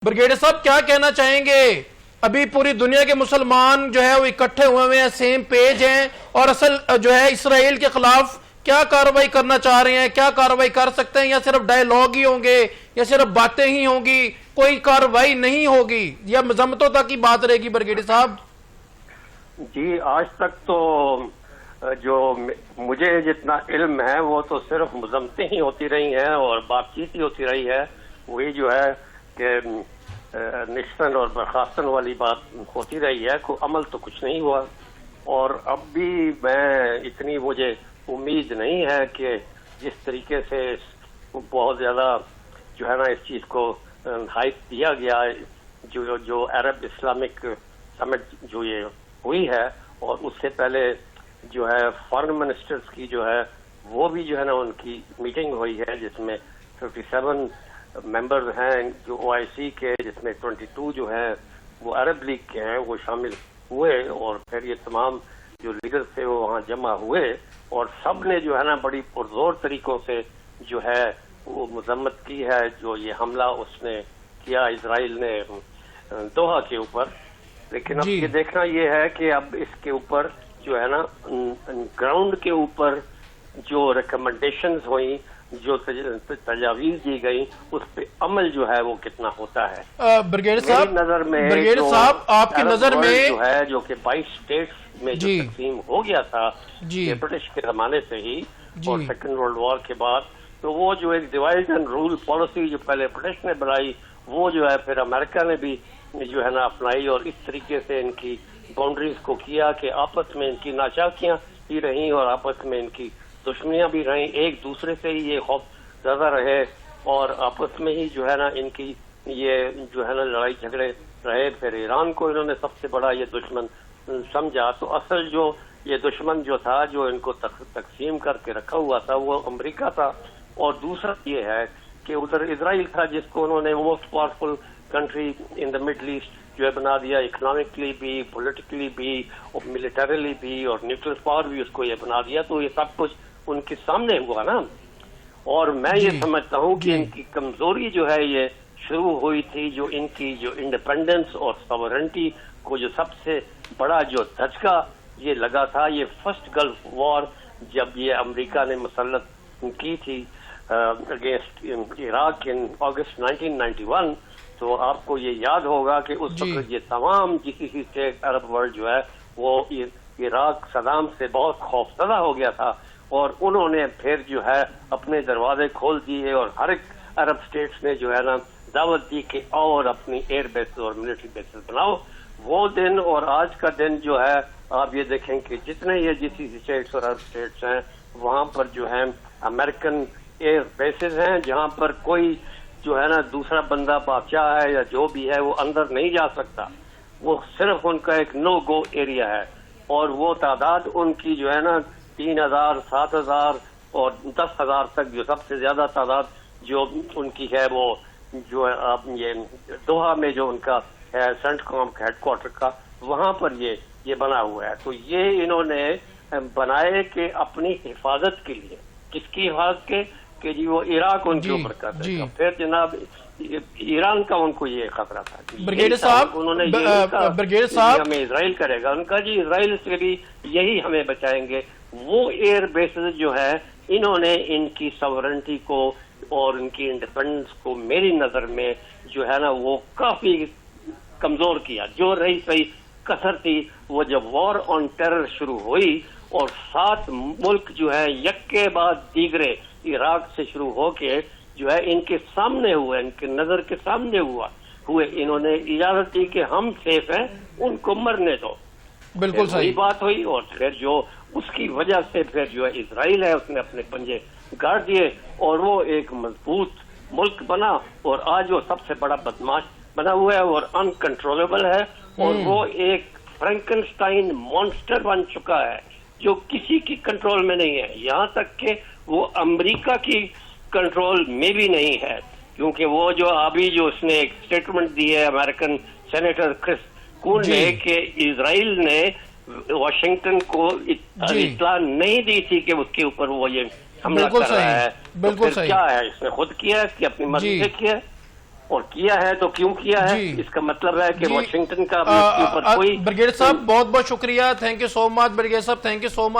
Brigadier साहब क्या कहना चाहेंगे? अभी पूरी दुनिया के मुसलमान जो है वो इकट्ठे हुए हैं, सेम पेज हैं और असल जो है इसराइल के खिलाफ क्या कार्रवाई करना चाह रहे हैं, क्या कार्रवाई कर सकते हैं, या सिर्फ डायलॉग ही होंगे या सिर्फ बातें ही होंगी, कोई कार्रवाई नहीं होगी या मजम्मतों तक की बात रहेगी? ब्रिगेडियर साहब जी, आज तक तो जो मुझे जितना इल्म है वो तो सिर्फ मजम्मतें ही होती रही हैं और बातचीत ही होती रही है। वही जो है कि निश्चन और बर्खास्तन वाली बात होती रही है, कोई अमल तो कुछ नहीं हुआ। और अब भी मैं इतनी मुझे उम्मीद नहीं है कि जिस तरीके से बहुत ज़्यादा जो है ना इस चीज़ को हाइप दिया गया, जो अरब इस्लामिक समिट जो ये हुई है और उससे पहले जो है फॉरेन मिनिस्टर्स की जो है वो भी जो है ना उनकी मीटिंग हुई है जिसमें 57 मेंबर्स हैं जो OIC के, जिसमें 22 जो हैं वो अरब लीग के हैं, वो शामिल हुए। और फिर ये तमाम जो लीडर्स थे वो वहाँ जमा हुए और सब ने जो है ना बड़ी पुरजोर तरीकों से जो है वो मजम्मत की है जो ये हमला उसने किया इजराइल ने दोहा के ऊपर। लेकिन अब ये देखना ये है कि अब इसके ऊपर जो है ना ग्राउंड के ऊपर जो रिकमेंडेशंस हुई, जो तजावीज दी गई, उस पे अमल जो है वो कितना होता है। ब्रिगेडियर साहब, नजर में ब्रिगेडियर साहब आपकी नजर में जो है जो कि 22 स्टेट्स में जो तकसीम हो गया था ये ब्रिटिश के जमाने से ही और सेकेंड वर्ल्ड वॉर के बाद, तो वो जो एक डिवाइड एंड रूल पॉलिसी जो पहले ब्रिटिश ने बनाई वो जो है फिर अमेरिका ने भी जो है ना अपनाई और इस तरीके से इनकी बाउंड्रीज को किया कि आपस में इनकी नाचाकियां ही रहीं और आपस में इनकी दुश्मनियां भी रहीं, एक दूसरे से ही ये खौफ ज्यादा रहे और आपस में ही जो है ना इनकी ये जो है ना लड़ाई झगड़े रहे। फिर ईरान को इन्होंने सबसे बड़ा ये दुश्मन समझा। तो असल जो ये दुश्मन जो था जो इनको तकसीम करके रखा हुआ था वो अमेरिका था। और दूसरा ये है कि उधर इजराइल था जिसको उन्होंने most powerful country in the middle east जो है बना दिया, इकोनॉमिकली भी, पॉलिटिकली भी और मिलिटरीली भी और न्यूक्लियर पावर भी उसको ये बना दिया। तो ये सब कुछ उनके सामने हुआ ना। और मैं ये समझता हूँ कि इनकी कमजोरी जो है ये शुरू हुई थी जो इनकी जो इंडिपेंडेंस और सॉवरेंटी को जो सबसे बड़ा जो धचका ये लगा था, ये फर्स्ट गल्फ वॉर जब ये अमेरिका ने मुसल्लत की थी अगेंस्ट इराक इन अगस्त 1991। तो आपको ये याद होगा कि उस वक्त ये तमाम GCC स्टेट अरब वर्ल्ड जो है वो इराक सदाम से बहुत खौफजदा हो गया था और उन्होंने फिर जो है अपने दरवाजे खोल दिए और हर एक अरब स्टेट्स ने जो है ना दावत दी कि और अपनी एयर बेस और मिलिट्री बेसेस बनाओ। वो दिन और आज का दिन जो है आप ये देखें कि जितने ये GCC स्टेट्स और अरब स्टेट्स हैं वहाँ पर जो है अमेरिकन एयर बेसेस हैं जहाँ पर कोई जो है ना दूसरा बंदा बादशाह है या जो भी है वो अंदर नहीं जा सकता। वो सिर्फ उनका एक नो गो एरिया है और वो तादाद उनकी जो है ना 3000, 7000 और 10,000 तक जो सबसे ज्यादा तादाद जो उनकी है वो जो है आप ये दोहा में जो उनका है सेंटकॉम हेडक्वार्टर का वहां पर ये बना हुआ है। तो ये इन्होंने बनाए कि अपनी हिफाजत के लिए, किसकी हिफाजत के कि जी वो इराक उनके ऊपर कर देगा। फिर जनाब ईरान का उनको ये खतरा था। ब्रिगेडियर साहब, उन्होंने ब्रिगेडियर साहब हमें इजराइल करेगा, उनका जी इजराइल से भी यही हमें बचाएंगे। वो एयर बेसेस जो है इन्होंने इनकी सॉवरेंटी को और इनकी इंडिपेंडेंस को मेरी नजर में जो है ना वो काफी कमजोर किया। जो रही सही कसर थी वो जब वॉर ऑन टेरर शुरू हुई और 7 मुल्क जो है यक के बाद दीगरे इराक से शुरू होके जो है इनके सामने हुए, इनके नजर के सामने हुए, इन्होंने इजाजत दी कि हम सेफ हैं, उनको मरने दो। बिल्कुल सही बात हुई। और फिर जो उसकी वजह से फिर जो है इजराइल है उसने अपने पंजे गाड़ दिए और वो एक मजबूत मुल्क बना और आज वो सबसे बड़ा बदमाश बना हुआ है और अनकंट्रोलेबल है और वो एक फ्रैंकनस्टाइन मॉन्स्टर बन चुका है जो किसी की कंट्रोल में नहीं है। यहाँ तक कि वो अमेरिका की कंट्रोल में भी नहीं है, क्योंकि वो जो अभी जो उसने एक स्टेटमेंट दी है अमेरिकन सेनेटर क्रिस कून ने कि इजराइल ने वाशिंगटन को इत्तला नहीं दी थी कि उसके ऊपर वो ये हमला कर रहा है। बिल्कुल सही। क्या है, इसने खुद किया है कि अपनी मर्जी से किया है? اور کیا ہے تو کیوں کیا ہے، اس کا مطلب ہے کہ واشنگٹن کا اوپر کوئی بریگیڈیئر صاحب بہت بہت شکریہ، thank you so much brigadier صاحب، تھینک یو سو مچ.